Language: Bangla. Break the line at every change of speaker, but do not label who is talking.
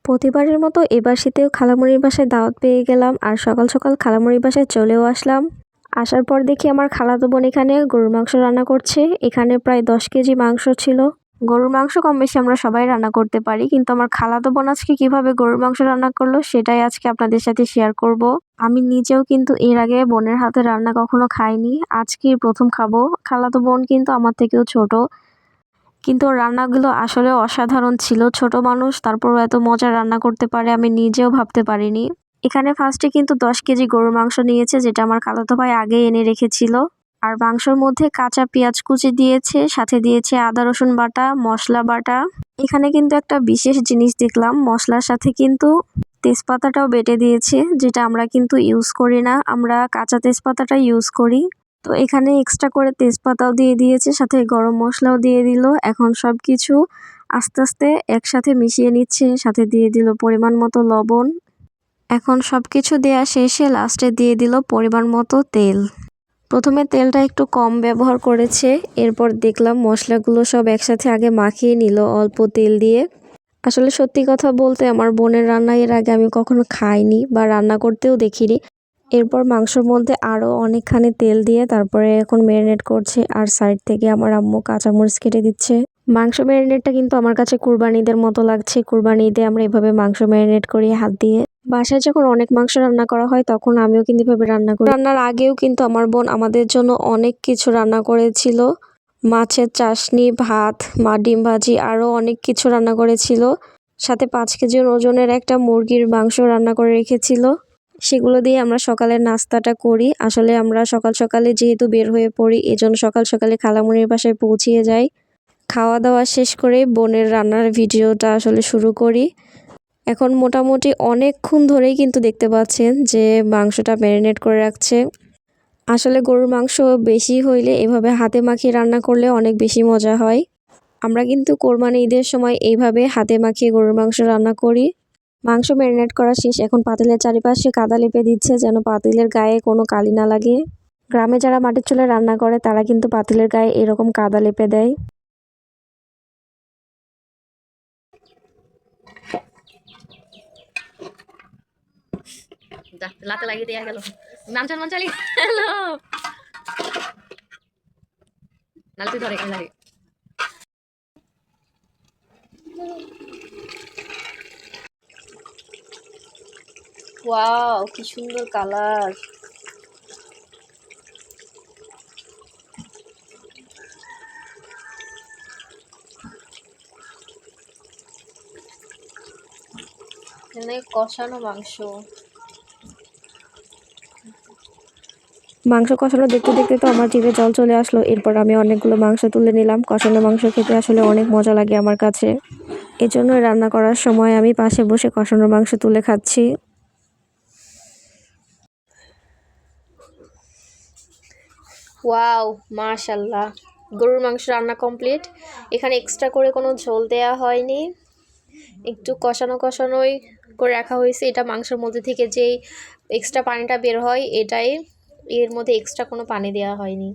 প্রতিবারের মতো এবার শীতেও খালামণির বাসায় দাওয়াত পেয়ে গেলাম আর সকাল সকাল খালামণির বাসায় চলেও আসলাম। আসার পর দেখি আমার খালাতো বোন এখানে গরুর মাংস রান্না করছে। এখানে প্রায় 10 কেজি মাংস ছিল। গরুর মাংস কম বেশি আমরা সবাই রান্না করতে পারি, কিন্তু আমার খালাতো বোন আজকে কিভাবে গরুর মাংস রান্না করলো সেটাই আজকে আপনাদের সাথে শেয়ার করব। আমি নিজেও কিন্তু এর আগে বোনের হাতে রান্না কখনো খাইনি, আজকে প্রথম খাবো। খালাতো বোন কিন্তু আমার থেকেও ছোট, কিন্তু ওর রান্নাগুলো আসলে অসাধারণ ছিল। ছোট মানুষ, তারপরও এত মজা রান্না করতে পারে আমি নিজেও ভাবতে পারিনি। এখানে ফার্স্টে কিন্তু 10 কেজি গরুর মাংস নিয়েছে, যেটা আমার খালাতো ভাই আগে এনে রেখেছিল। আর মাংসের মধ্যে কাঁচা পেঁয়াজ কুচি দিয়েছে, সাথে দিয়েছে আদা রসুন বাটা, মশলা বাটা। এখানে কিন্তু একটা বিশেষ জিনিস দেখলাম, মশলার সাথে কিন্তু তেজপাতাটাও বেটে দিয়েছে, যেটা আমরা কিন্তু ইউজ করি না, আমরা কাঁচা তেজপাতাটা ইউজ করি। তো এখানে এক্সট্রা করে তেজপাতাও দিয়ে দিয়েছে, সাথে গরম মশলাও দিয়ে দিল। এখন সব কিছু আস্তে আস্তে একসাথে মিশিয়ে নিচ্ছে, সাথে দিয়ে দিল পরিমাণ মতো লবণ। এখন সব কিছু দেওয়া শেষে লাস্টে দিয়ে দিল পরিমাণ মতো তেল। প্রথমে তেলটা একটু কম ব্যবহার করেছে, এরপর দেখলাম মশলাগুলো সব একসাথে আগে মাখিয়ে নিল অল্প তেল দিয়ে। আসলে সত্যি কথা বলতে আমার বোনের রান্না এর আগে আমি কখনো খাইনি বা রান্না করতেও দেখিনি। এরপর মাংসের মধ্যে আরও অনেকখানি তেল দিয়ে তারপরে এখন ম্যারিনেট করছে, আর সাইড থেকে আমার আম্মু কাঁচামরিচ কেটে দিচ্ছে। মাংস ম্যারিনেটটা কিন্তু আমার কাছে কুরবানি ঈদের মতো লাগছে। কুরবানি ঈদে আমরা এভাবে মাংস ম্যারিনেট করি হাত দিয়ে। বাসায় যখন অনেক মাংস রান্না করা হয় তখন আমিও কিন্তু এভাবে রান্না করি। রান্নার আগেও কিন্তু আমার বোন আমাদের জন্য অনেক কিছু রান্না করেছিল, মাছের চাশনি, ভাত, ডিম ভাজি, আরও অনেক কিছু রান্না করেছিল। সাথে 5 কেজি ওজনের একটা মুরগির মাংস রান্না করে রেখেছিল। সেগুলো দিয়ে আমরা সকালের নাস্তাটা করি। আসলে আমরা সকাল সকালে যেহেতু বের হয়ে পড়ি, এজন্য সকাল সকালে খালামণির বাসায় পৌঁছিয়ে যাই। খাওয়া দাওয়া শেষ করে বোনের রান্নার ভিডিওটা আসলে শুরু করি। এখন মোটামুটি অনেকক্ষণ ধরেই কিন্তু দেখতে পাচ্ছেন যে মাংসটা ম্যারিনেট করে রাখছে। আসলে গরুর মাংস বেশি হইলে এভাবে হাতে মাখিয়ে রান্না করলে অনেক বেশি মজা হয়। আমরা কিন্তু কোরবানি ঈদের সময় এইভাবে হাতে মাখিয়ে গরুর মাংস রান্না করি। মাংস ম্যারিনেট করা শেষ, এখন পাতিলের চারিপাশে কাদা লেপে দিচ্ছে যেন পাতিলের গায়ে কোনো কালি না লাগে। গ্রামে যারা মাটির চুলায় রান্না করে তারা কিন্তু পাতিলের গায়ে এরকম কাদা লেপে দেয়।
লাতে লাগিয়ে দেয়া গেল, মাংসের মন চালিয়ে গেল, নালে তুই ধরে লাগে। ওয়াও, কি সুন্দর কালার। এখানে কষানো মাংস।
মাংস কষানো দেখতে দেখতে তো আমার জিভে জল চলে আসলো। এরপর আমি অনেকগুলো মাংস তুলে নিলাম। কষানো মাংস খেতে আসলে অনেক মজা লাগে আমার কাছে, এজন্য রান্না করার সময় আমি পাশে বসে কষানো মাংস তুলে খাচ্ছি।
ওয়াও, মাশাল্লাহ, গরুর মাংস রান্না কমপ্লিট। এখানে এক্সট্রা করে কোনো ঝোল দেয়া হয়নি, একটু কষানো কষানোই করে রাখা হয়েছে। এটা মাংসের মধ্যে থেকে যেই এক্সট্রা পানিটা বের হয় এটাই, এর মধ্যে এক্সট্রা কোনো পানি দেওয়া হয়নি।